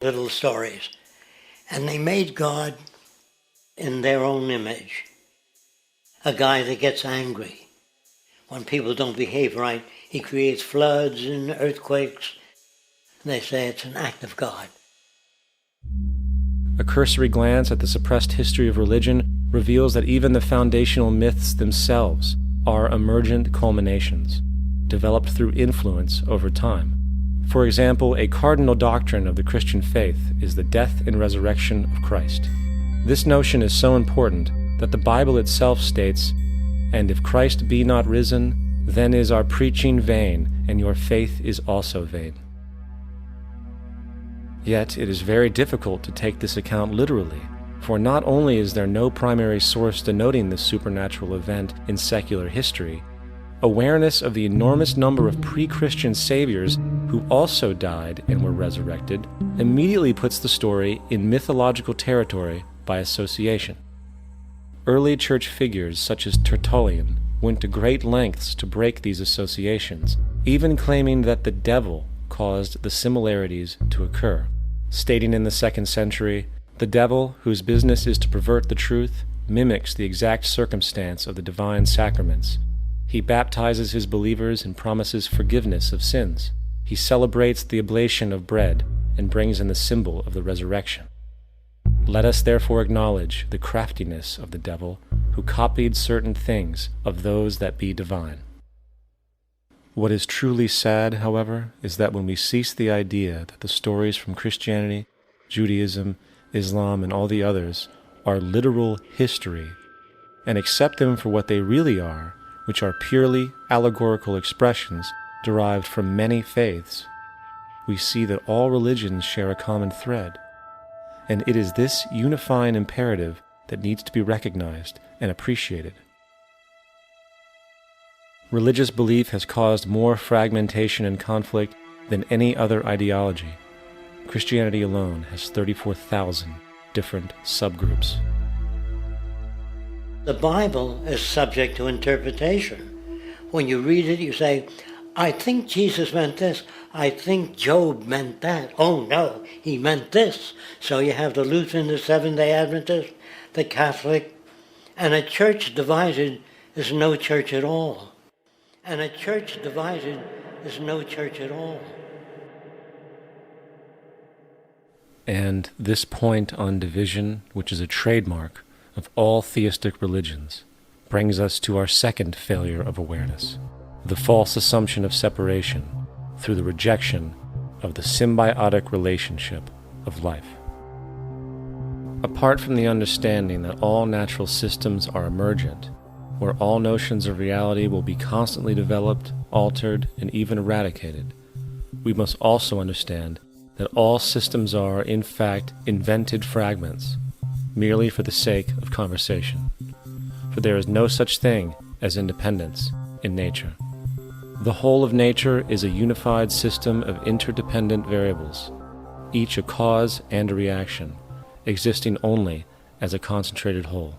little stories. And they made God in their own image. A guy that gets angry. When people don't behave right, he creates floods and earthquakes. And they say it's an act of God. A cursory glance at the suppressed history of religion reveals that even the foundational myths themselves are emergent culminations, developed through influence over time. For example, a cardinal doctrine of the Christian faith is the death and resurrection of Christ. This notion is so important that the Bible itself states, "And if Christ be not risen, then is our preaching vain, and your faith is also vain." Yet it is very difficult to take this account literally, for not only is there no primary source denoting this supernatural event in secular history, awareness of the enormous number of pre-Christian saviors who also died and were resurrected immediately puts the story in mythological territory by association. Early church figures such as Tertullian went to great lengths to break these associations, even claiming that the devil caused the similarities to occur, stating in the 2nd century, "The devil, whose business is to pervert the truth, mimics the exact circumstance of the divine sacraments. He baptizes his believers and promises forgiveness of sins. He celebrates the oblation of bread and brings in the symbol of the resurrection. Let us therefore acknowledge the craftiness of the devil, who copied certain things of those that be divine." What is truly sad, however, is that when we cease the idea that the stories from Christianity, Judaism, Islam, and all the others are literal history, and accept them for what they really are, which are purely allegorical expressions derived from many faiths, we see that all religions share a common thread, and it is this unifying imperative that needs to be recognized and appreciated. Religious belief has caused more fragmentation and conflict than any other ideology. Christianity alone has 34,000 different subgroups. The Bible is subject to interpretation. When you read it, you say, I think Jesus meant this. I think Job meant that. Oh no, he meant this. So you have the Lutheran, the Seventh-day Adventist, the Catholic, and a church divided is no church at all. And a church divided is no church at all. And this point on division, which is a trademark of all theistic religions, brings us to our second failure of awareness, the false assumption of separation through the rejection of the symbiotic relationship of life. Apart from the understanding that all natural systems are emergent, where all notions of reality will be constantly developed, altered, and even eradicated, we must also understand that all systems are, in fact, invented fragments, merely for the sake of conversation. For there is no such thing as independence in nature. The whole of nature is a unified system of interdependent variables, each a cause and a reaction, existing only as a concentrated whole.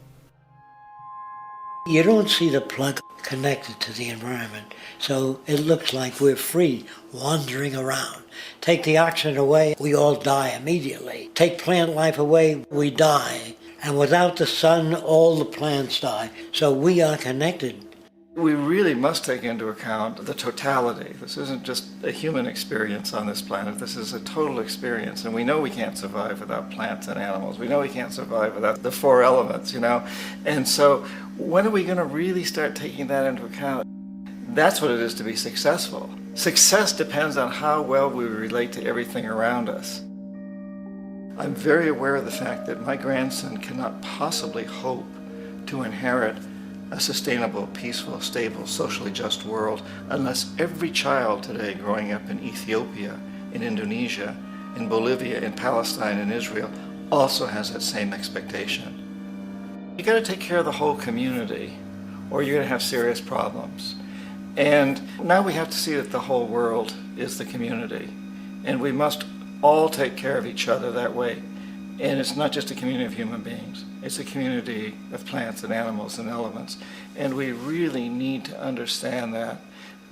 You don't see the plug connected to the environment, so it looks like we're free, wandering around. Take the oxygen away, we all die immediately. Take plant life away, we die. And without the sun, all the plants die. So we are connected. We really must take into account the totality. This isn't just a human experience on this planet. This is a total experience. And we know we can't survive without plants and animals. We know we can't survive without the four elements, And so when are we going to really start taking that into account? That's what it is to be successful. Success depends on how well we relate to everything around us. I'm very aware of the fact that my grandson cannot possibly hope to inherit a sustainable, peaceful, stable, socially just world unless every child today growing up in Ethiopia, in Indonesia, in Bolivia, in Palestine, in Israel also has that same expectation. You got to take care of the whole community or you're going to have serious problems. And now we have to see that the whole world is the community and we must all take care of each other that way. And it's not just a community of human beings. It's a community of plants and animals and elements. And we really need to understand that.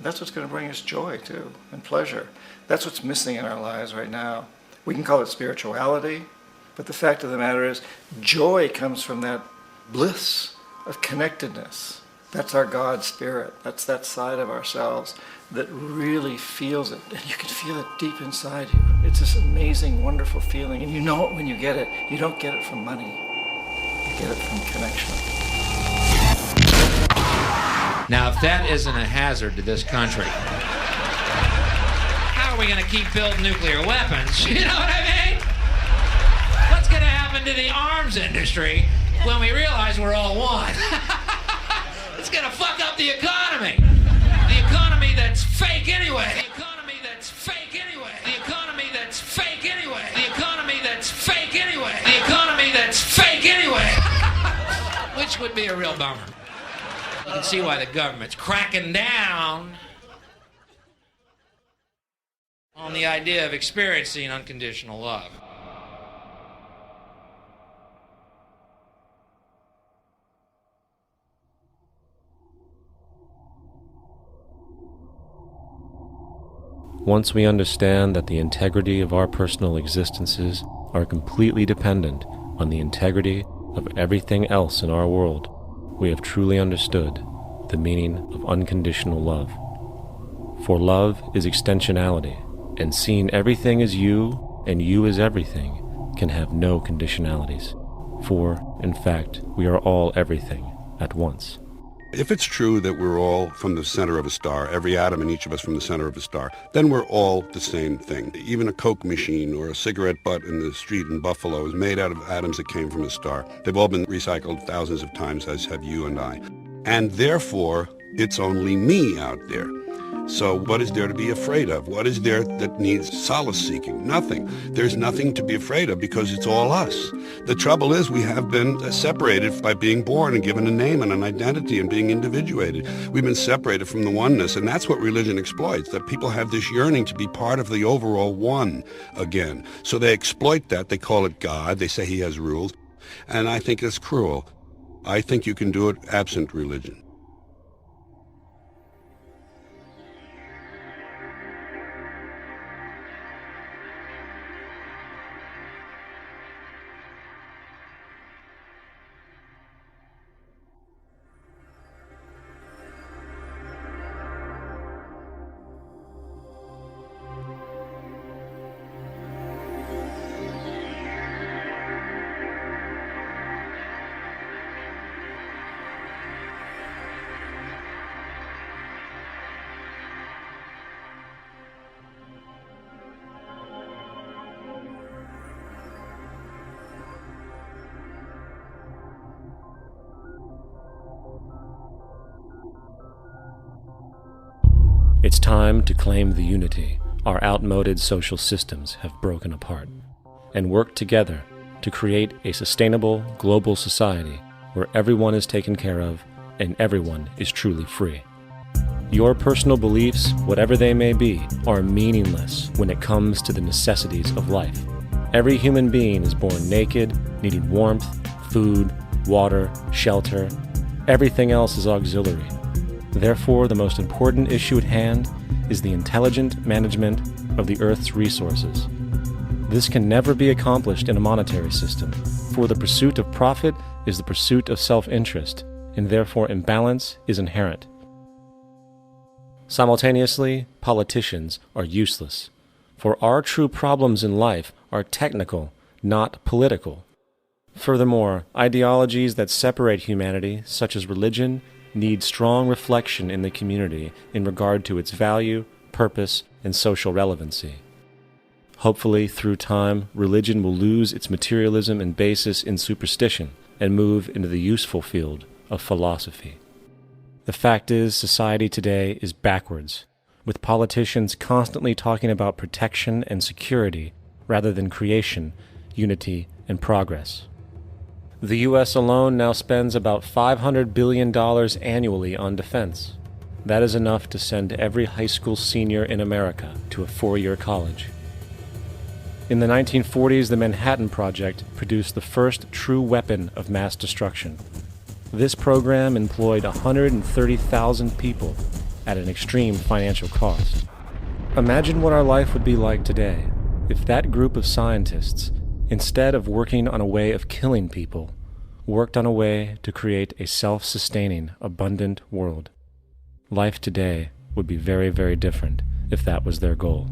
That's what's going to bring us joy, too, and pleasure. That's what's missing in our lives right now. We can call it spirituality, but the fact of the matter is, joy comes from that bliss of connectedness. That's our God spirit. That's that side of ourselves that really feels it. And you can feel it deep inside you. It's this amazing, wonderful feeling. And you know it when you get it. You don't get it from money. You get it from connection. Now, if that isn't a hazard to this country, how are we going to keep building nuclear weapons? You know what I mean? What's going to happen to the arms industry when we realize we're all one? It's going to fuck up the economy. The economy that's fake anyway. The economy that's fake anyway. The economy that's fake anyway. The economy that's fake anyway. The economy that's fake anyway. Which would be a real bummer. You can see why the government's cracking down on the idea of experiencing unconditional love. Once we understand that the integrity of our personal existences are completely dependent on the integrity of everything else in our world, we have truly understood the meaning of unconditional love. For love is extensionality, and seeing everything as you and you as everything can have no conditionalities. For, in fact, we are all everything at once. If it's true that we're all from the center of a star, every atom in each of us from the center of a star, then we're all the same thing. Even a Coke machine or a cigarette butt in the street in Buffalo is made out of atoms that came from a star. They've all been recycled thousands of times, as have you and I. And therefore, it's only me out there. So what is there to be afraid of? What is there that needs solace-seeking? Nothing. There's nothing to be afraid of because it's all us. The trouble is we have been separated by being born and given a name and an identity and being individuated. We've been separated from the oneness, and that's what religion exploits, that people have this yearning to be part of the overall one again. So they exploit that. They call it God. They say he has rules. And I think it's cruel. I think you can do it absent religion. It's time to claim the unity our outmoded social systems have broken apart, and work together to create a sustainable global society where everyone is taken care of and everyone is truly free. Your personal beliefs, whatever they may be, are meaningless when it comes to the necessities of life. Every human being is born naked, needing warmth, food, water, shelter. Everything else is auxiliary. Therefore, the most important issue at hand is the intelligent management of the Earth's resources. This can never be accomplished in a monetary system, for the pursuit of profit is the pursuit of self-interest, and therefore imbalance is inherent. Simultaneously, politicians are useless, for our true problems in life are technical, not political. Furthermore, ideologies that separate humanity, such as religion, need strong reflection in the community in regard to its value, purpose, and social relevancy. Hopefully, through time, religion will lose its materialism and basis in superstition and move into the useful field of philosophy. The fact is, society today is backwards, with politicians constantly talking about protection and security rather than creation, unity, and progress. The U.S. alone now spends about $500 billion annually on defense. That is enough to send every high school senior in America to a 4-year college. In the 1940s, the Manhattan Project produced the first true weapon of mass destruction. This program employed 130,000 people at an extreme financial cost. Imagine what our life would be like today if that group of scientists, instead of working on a way of killing people, worked on a way to create a self-sustaining, abundant world. Life today would be very, very different if that was their goal.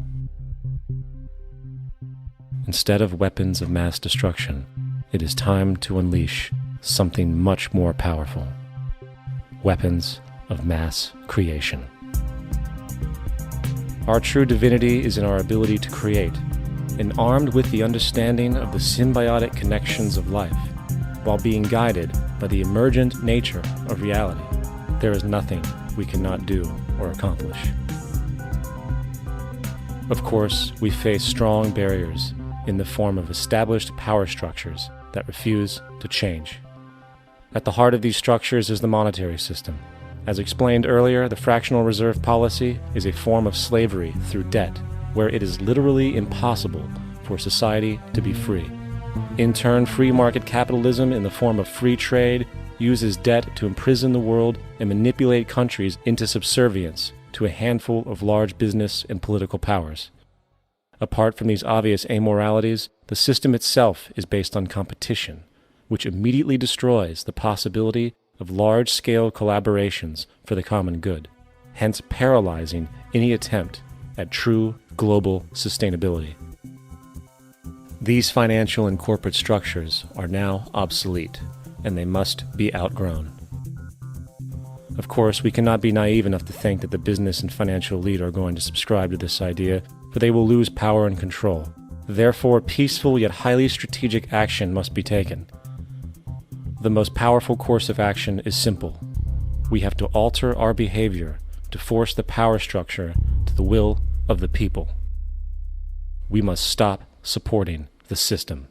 Instead of weapons of mass destruction, it is time to unleash something much more powerful. Weapons of mass creation. Our true divinity is in our ability to create, and armed with the understanding of the symbiotic connections of life, while being guided by the emergent nature of reality, there is nothing we cannot do or accomplish. Of course, we face strong barriers in the form of established power structures that refuse to change. At the heart of these structures is the monetary system. As explained earlier, the fractional reserve policy is a form of slavery through debt, where it is literally impossible for society to be free. In turn, free market capitalism in the form of free trade uses debt to imprison the world and manipulate countries into subservience to a handful of large business and political powers. Apart from these obvious amoralities, the system itself is based on competition, which immediately destroys the possibility of large-scale collaborations for the common good, hence paralyzing any attempt at true global sustainability. These financial and corporate structures are now obsolete, and they must be outgrown. Of course, we cannot be naive enough to think that the business and financial elite are going to subscribe to this idea, for they will lose power and control. Therefore, peaceful yet highly strategic action must be taken. The most powerful course of action is simple. We have to alter our behavior to force the power structure to the will of the people. We must stop supporting the system.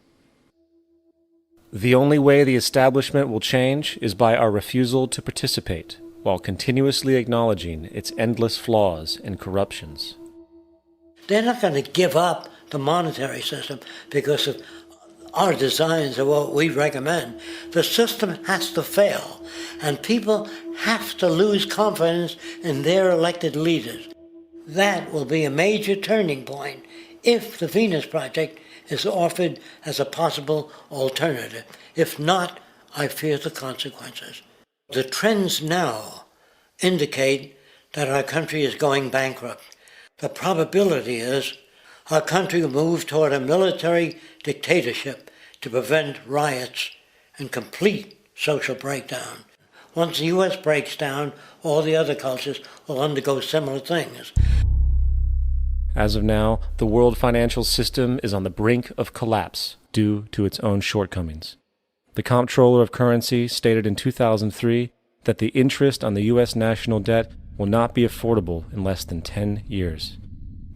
The only way the establishment will change is by our refusal to participate, while continuously acknowledging its endless flaws and corruptions. They're not going to give up the monetary system because of our designs are what we recommend. The system has to fail, and people have to lose confidence in their elected leaders. That will be a major turning point if the Venus Project is offered as a possible alternative. If not, I fear the consequences. The trends now indicate that our country is going bankrupt. The probability is our country will move toward a military dictatorship to prevent riots and complete social breakdown. Once the U.S. breaks down, all the other cultures will undergo similar things. As of now, the world financial system is on the brink of collapse due to its own shortcomings. The Comptroller of Currency stated in 2003 that the interest on the U.S. national debt will not be affordable in less than 10 years.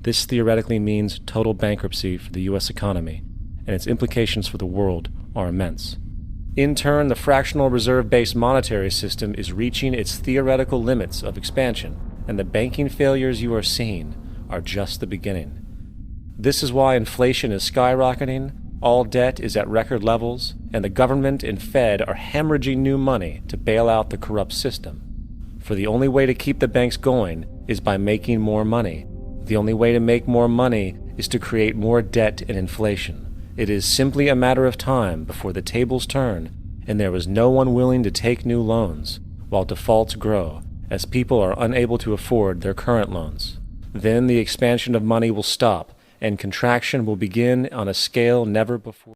This theoretically means total bankruptcy for the U.S. economy, and its implications for the world are immense. In turn, the fractional reserve-based monetary system is reaching its theoretical limits of expansion, and the banking failures you are seeing are just the beginning. This is why inflation is skyrocketing, all debt is at record levels, and the government and Fed are hemorrhaging new money to bail out the corrupt system. For the only way to keep the banks going is by making more money. The only way to make more money is to create more debt and inflation. It is simply a matter of time before the tables turn, and there is no one willing to take new loans, while defaults grow, as people are unable to afford their current loans. Then the expansion of money will stop, and contraction will begin on a scale never before.